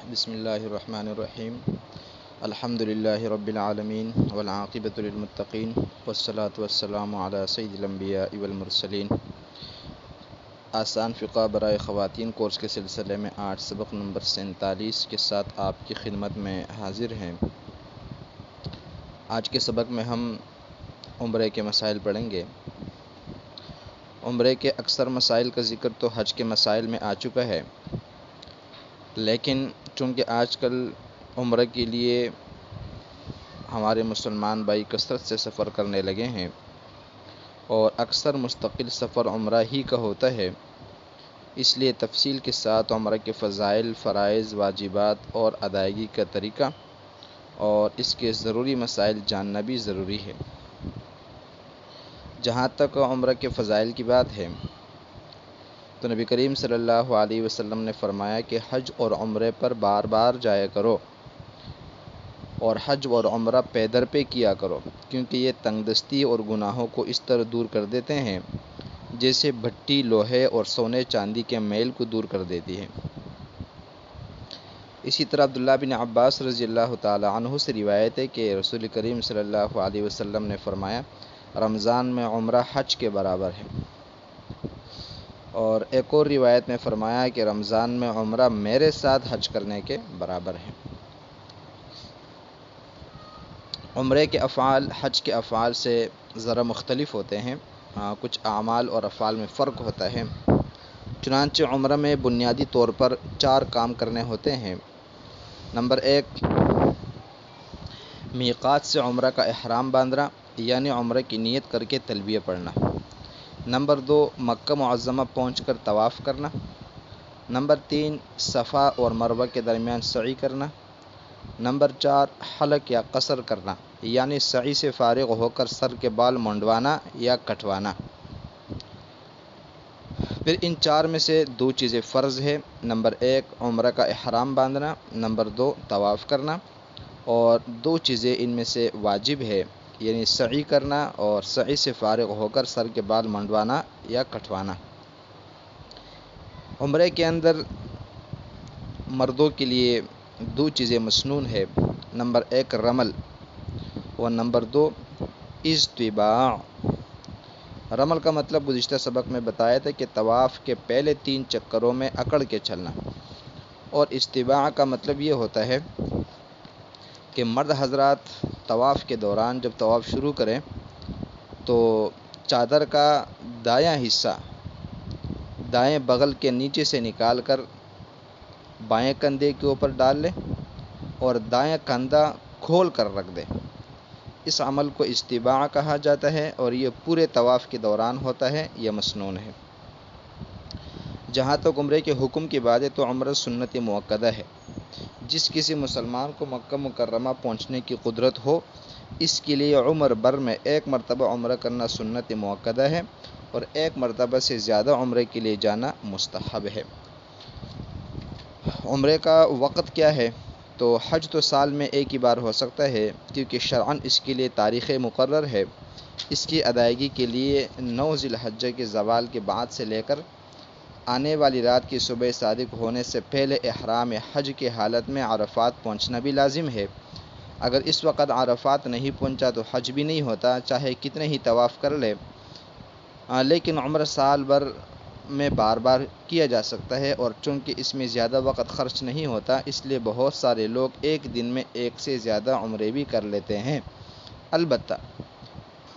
بسم اللہ الرحمن الرحیم الحمد للہ رب العالمین والعاقبۃ للمتقین والصلاة والسلام علی سید الانبیاء والمرسلین۔ آسان فقہ برائے خواتین کورس کے سلسلے میں آج سبق نمبر 47 کے ساتھ آپ کی خدمت میں حاضر ہیں۔ آج کے سبق میں ہم عمرے کے مسائل پڑھیں گے۔ عمرے کے اکثر مسائل کا ذکر تو حج کے مسائل میں آ چکا ہے، لیکن چونکہ آج کل عمرہ کے لیے ہمارے مسلمان بھائی کثرت سے سفر کرنے لگے ہیں اور اکثر مستقل سفر عمرہ ہی کا ہوتا ہے، اس لیے تفصیل کے ساتھ عمرہ کے فضائل، فرائض، واجبات اور ادائیگی کا طریقہ اور اس کے ضروری مسائل جاننا بھی ضروری ہے۔ جہاں تک عمرہ کے فضائل کی بات ہے تو نبی کریم صلی اللہ علیہ وسلم نے فرمایا کہ حج اور عمرے پر بار بار جایا کرو اور حج اور عمرہ پے در پہ کیا کرو، کیونکہ یہ تنگ دستی اور گناہوں کو اس طرح دور کر دیتے ہیں جیسے بھٹی لوہے اور سونے چاندی کے میل کو دور کر دیتی ہے۔ اسی طرح عبداللہ بن عباس رضی اللہ تعالی عنہ سے روایت ہے کہ رسول کریم صلی اللہ علیہ وسلم نے فرمایا رمضان میں عمرہ حج کے برابر ہے، اور ایک اور روایت میں فرمایا کہ رمضان میں عمرہ میرے ساتھ حج کرنے کے برابر ہے۔ عمرے کے افعال حج کے افعال سے ذرا مختلف ہوتے ہیں، کچھ اعمال اور افعال میں فرق ہوتا ہے۔ چنانچہ عمرہ میں بنیادی طور پر 4 کام کرنے ہوتے ہیں۔ نمبر 1، میقات سے عمرہ کا احرام باندھنا، یعنی عمرہ کی نیت کر کے تلبیہ پڑھنا۔ نمبر 2، مکہ معظمہ پہنچ کر طواف کرنا۔ نمبر 3، صفا اور مروہ کے درمیان سعی کرنا۔ نمبر 4، حلق یا قصر کرنا، یعنی سعی سے فارغ ہو کر سر کے بال منڈوانا یا کٹوانا۔ پھر ان 4 میں سے 2 چیزیں فرض ہے۔ نمبر 1، عمرہ کا احرام باندھنا۔ نمبر 2، طواف کرنا۔ اور 2 چیزیں ان میں سے واجب ہے، یعنی سعی کرنا اور سعی سے فارغ ہو کر سر کے بال منڈوانا یا کٹوانا۔ عمرے کے اندر مردوں کے لیے 2 چیزیں مسنون ہے۔ نمبر 1، رمل، اور نمبر 2، اجتباع۔ رمل کا مطلب گزشتہ سبق میں بتایا تھا کہ طواف کے پہلے 3 چکروں میں اکڑ کے چلنا، اور اجتباع کا مطلب یہ ہوتا ہے کہ مرد حضرات طواف کے دوران جب طواف شروع کریں تو چادر کا دایاں حصہ دائیں بغل کے نیچے سے نکال کر بائیں کندھے کے اوپر ڈال لے اور دایاں کندھا کھول کر رکھ دے۔ اس عمل کو اجتباع کہا جاتا ہے اور یہ پورے طواف کے دوران ہوتا ہے، یہ مسنون ہے۔ جہاں تک عمرے کے حکم کی بات ہے تو عمرہ سنت مؤکدہ ہے۔ جس کسی مسلمان کو مکہ مکرمہ پہنچنے کی قدرت ہو، اس کے لیے عمر بھر میں 1 مرتبہ عمرہ کرنا سنت مؤکدہ ہے، اور 1 مرتبہ سے زیادہ عمرے کے لیے جانا مستحب ہے۔ عمرے کا وقت کیا ہے؟ تو حج تو سال میں 1 ہی بار ہو سکتا ہے، کیونکہ شرعاً اس کے لیے تاریخ مقرر ہے۔ اس کی ادائیگی کے لیے 9 ذی الحجہ کے زوال کے بعد سے لے کر آنے والی رات کی صبح صادق ہونے سے پہلے احرام حج کی حالت میں عرفات پہنچنا بھی لازم ہے۔ اگر اس وقت عرفات نہیں پہنچا تو حج بھی نہیں ہوتا، چاہے کتنے ہی طواف کر لے۔ لیکن عمرہ سال بھر میں بار بار کیا جا سکتا ہے، اور چونکہ اس میں زیادہ وقت خرچ نہیں ہوتا، اس لیے بہت سارے لوگ ایک دن میں 1 سے زیادہ عمرے بھی کر لیتے ہیں۔ البتہ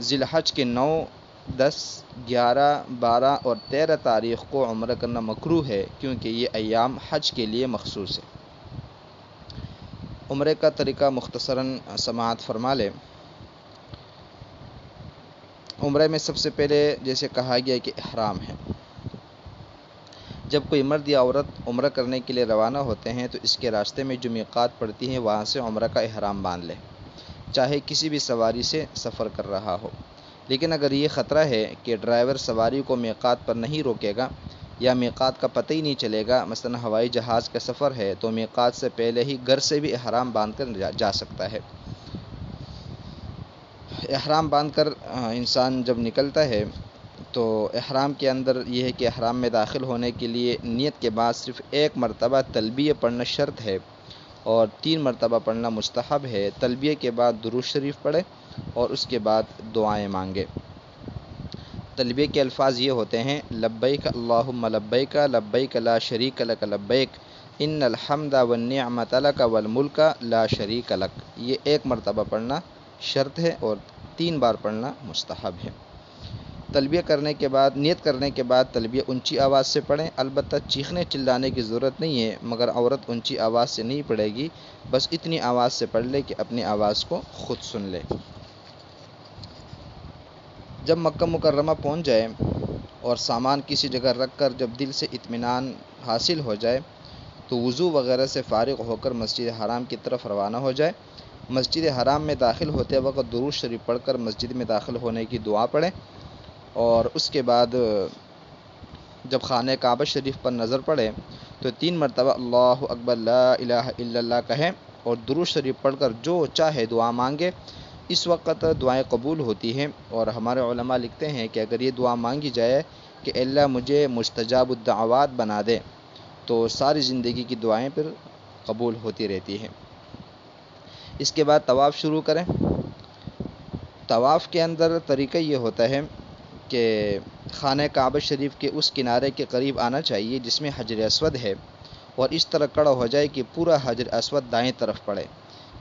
ذی الحج کے 9، 10، 11، 12 اور 13 تاریخ کو عمرہ کرنا مکروہ ہے، کیونکہ یہ ایام حج کے لیے مخصوص ہے۔ عمرے کا طریقہ مختصراً سماعت فرما لیں۔ عمرے میں سب سے پہلے جیسے کہا گیا کہ احرام ہے۔ جب کوئی مرد یا عورت عمرہ کرنے کے لیے روانہ ہوتے ہیں تو اس کے راستے میں جو میقات پڑتی ہیں وہاں سے عمرہ کا احرام باندھ لے، چاہے کسی بھی سواری سے سفر کر رہا ہو۔ لیکن اگر یہ خطرہ ہے کہ ڈرائیور سواری کو میقات پر نہیں روکے گا یا میقات کا پتہ ہی نہیں چلے گا، مثلا ہوائی جہاز کا سفر ہے، تو میقات سے پہلے ہی گھر سے بھی احرام باندھ کر جا سکتا ہے۔ احرام باندھ کر انسان جب نکلتا ہے تو احرام کے اندر یہ ہے کہ احرام میں داخل ہونے کے لیے نیت کے بعد صرف ایک مرتبہ تلبیہ پڑھنا شرط ہے اور 3 مرتبہ پڑھنا مستحب ہے۔ تلبیہ کے بعد درود شریف پڑھے اور اس کے بعد دعائیں مانگے۔ تلبیہ کے الفاظ یہ ہوتے ہیں: لبیک اللہم لبیک لبیک لا شریک لک لبیک ان الحمد والنعمت لک والملک لا شریک لک۔ یہ 1 مرتبہ پڑھنا شرط ہے اور 3 بار پڑھنا مستحب ہے۔ تلبیہ کرنے کے بعد، نیت کرنے کے بعد تلبیہ اونچی آواز سے پڑھیں، البتہ چیخنے چلانے کی ضرورت نہیں ہے، مگر عورت اونچی آواز سے نہیں پڑھے گی، بس اتنی آواز سے پڑھ لے کہ اپنی آواز کو خود سن لے۔ جب مکہ مکرمہ پہنچ جائے اور سامان کسی جگہ رکھ کر جب دل سے اطمینان حاصل ہو جائے تو وضو وغیرہ سے فارغ ہو کر مسجد حرام کی طرف روانہ ہو جائے۔ مسجد حرام میں داخل ہوتے وقت درود شریف پڑھ کر مسجد میں داخل ہونے کی دعا پڑھیں اور اس کے بعد جب خانہ کعبہ شریف پر نظر پڑے تو 3 مرتبہ اللہ اکبر لا الہ الا اللہ کہیں اور درود شریف پڑھ کر جو چاہے دعا مانگے۔ اس وقت دعائیں قبول ہوتی ہیں اور ہمارے علماء لکھتے ہیں کہ اگر یہ دعا مانگی جائے کہ اللہ مجھے مستجاب الدعوات بنا دے تو ساری زندگی کی دعائیں پھر قبول ہوتی رہتی ہیں۔ اس کے بعد طواف شروع کریں۔ طواف کے اندر طریقہ یہ ہوتا ہے کہ خانہ کعبہ شریف کے اس کنارے کے قریب آنا چاہیے جس میں حجر اسود ہے اور اس طرح کھڑا ہو جائے کہ پورا حجر اسود دائیں طرف پڑے۔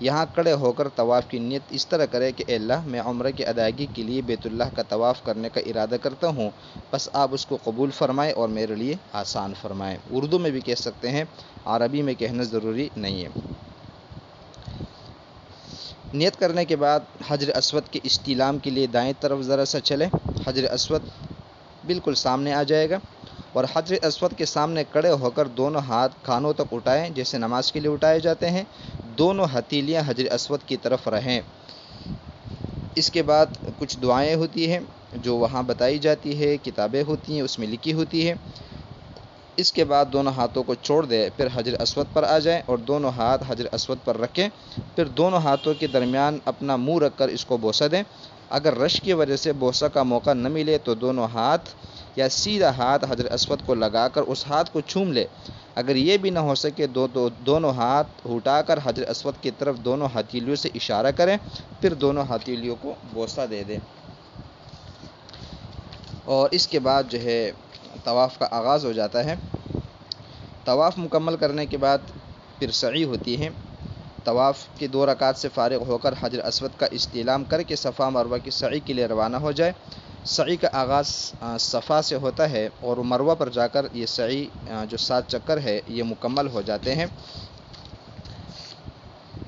یہاں کھڑے ہو کر طواف کی نیت اس طرح کرے کہ اے اللہ میں عمرہ کی ادائیگی کے لیے بیت اللہ کا طواف کرنے کا ارادہ کرتا ہوں، بس آپ اس کو قبول فرمائیں اور میرے لیے آسان فرمائیں۔ اردو میں بھی کہہ سکتے ہیں، عربی میں کہنا ضروری نہیں ہے۔ نیت کرنے کے بعد حجر اسود کے استلام کے لیے دائیں طرف ذرا سا چلے، حجر اسود بالکل سامنے آ جائے گا اور حجر اسود کے سامنے کھڑے ہو کر دونوں ہاتھ کانوں تک اٹھائیں جیسے نماز کے لیے اٹھائے جاتے ہیں، دونوں ہتھیلیاں حجر اسود کی طرف رہیں۔ اس کے بعد کچھ دعائیں ہوتی ہیں جو وہاں بتائی جاتی ہے، کتابیں ہوتی ہیں اس میں لکھی ہوتی ہے۔ اس کے بعد دونوں ہاتھوں کو چھوڑ دیں، پھر حجر اسود پر آ جائیں اور دونوں ہاتھ حجر اسود پر رکھیں، پھر دونوں ہاتھوں کے درمیان اپنا منہ رکھ کر اس کو بوسہ دیں۔ اگر رش کی وجہ سے بوسہ کا موقع نہ ملے تو دونوں ہاتھ یا سیدھا ہاتھ حجر اسود کو لگا کر اس ہاتھ کو چھوم لے۔ اگر یہ بھی نہ ہو سکے دونوں ہاتھ اٹھا کر حجر اسود کی طرف دونوں ہتھیلیوں سے اشارہ کریں، پھر دونوں ہتھیلیوں کو بوسہ دے دیں اور اس کے بعد جو ہے طواف کا آغاز ہو جاتا ہے۔ طواف مکمل کرنے کے بعد پھر سعی ہوتی ہے۔ طواف کے 2 رکعات سے فارغ ہو کر حجر اسود کا استلام کر کے صفا مروہ کی سعی کے لیے روانہ ہو جائے۔ سعی کا آغاز صفا سے ہوتا ہے اور مروہ پر جا کر یہ سعی جو 7 چکر ہے یہ مکمل ہو جاتے ہیں۔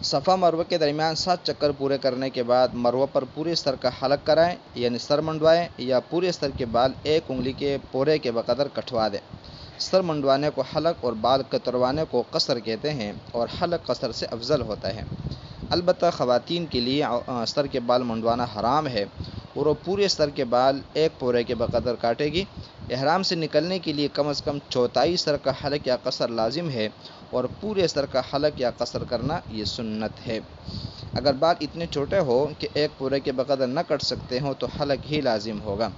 صفا مروہ کے درمیان 7 چکر پورے کرنے کے بعد مروہ پر پورے سر کا حلق کرائیں، یعنی سر منڈوائیں یا پورے سر کے بال 1 انگلی کے پورے کے بقدر کٹوا دیں۔ سر منڈوانے کو حلق اور بال کتروانے کو قصر کہتے ہیں اور حلق قصر سے افضل ہوتا ہے۔ البتہ خواتین کے لیے سر کے بال منڈوانا حرام ہے اور وہ پورے سر کے بال 1 پورے کے بقدر کاٹے گی۔ احرام سے نکلنے کے لیے کم از کم چوتھائی سر کا حلق یا قصر لازم ہے اور پورے سر کا حلق یا قصر کرنا یہ سنت ہے۔ اگر بال اتنے چھوٹے ہو کہ 1 پورے کے بقدر نہ کٹ سکتے ہوں تو حلق ہی لازم ہوگا۔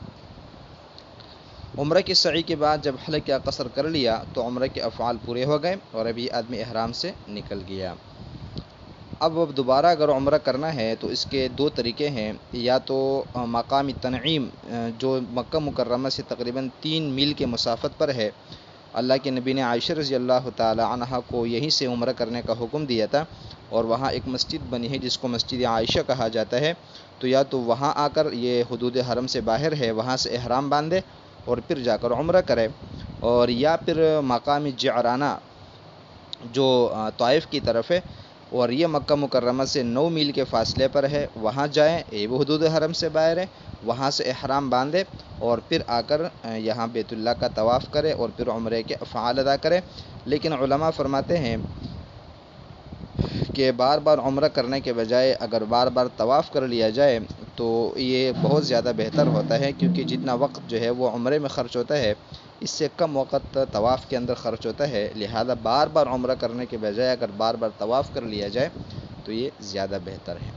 عمرہ کی سعی کے بعد جب حلق یا قصر کر لیا تو عمرہ کے افعال پورے ہو گئے اور ابھی آدمی احرام سے نکل گیا۔ اب دوبارہ اگر عمرہ کرنا ہے تو اس کے 2 طریقے ہیں، یا تو مقام تنعیم جو مکہ مکرمہ سے تقریباً 3 میل کے مسافت پر ہے، اللہ کے نبی نے عائشہ رضی اللہ تعالی عنہا کو یہیں سے عمرہ کرنے کا حکم دیا تھا اور وہاں ایک مسجد بنی ہے جس کو مسجد عائشہ کہا جاتا ہے، تو یا تو وہاں آ کر یہ حدود حرم سے باہر ہے وہاں سے احرام باندھے اور پھر جا کر عمرہ کرے، اور یا پھر مقام جعرانہ جو طائف کی طرف ہے اور یہ مکہ مکرمہ سے 9 میل کے فاصلے پر ہے، وہاں جائیں، یہ بھی حدود حرم سے باہر ہے، وہاں سے احرام باندھے اور پھر آ کر یہاں بیت اللہ کا طواف کرے اور پھر عمرے کے افعال ادا کرے۔ لیکن علماء فرماتے ہیں کہ بار بار عمرہ کرنے کے بجائے اگر بار بار طواف کر لیا جائے تو یہ بہت زیادہ بہتر ہوتا ہے، کیونکہ جتنا وقت جو ہے وہ عمرے میں خرچ ہوتا ہے اس سے کم وقت طواف کے اندر خرچ ہوتا ہے، لہذا بار بار عمرہ کرنے کے بجائے اگر بار بار طواف کر لیا جائے تو یہ زیادہ بہتر ہے۔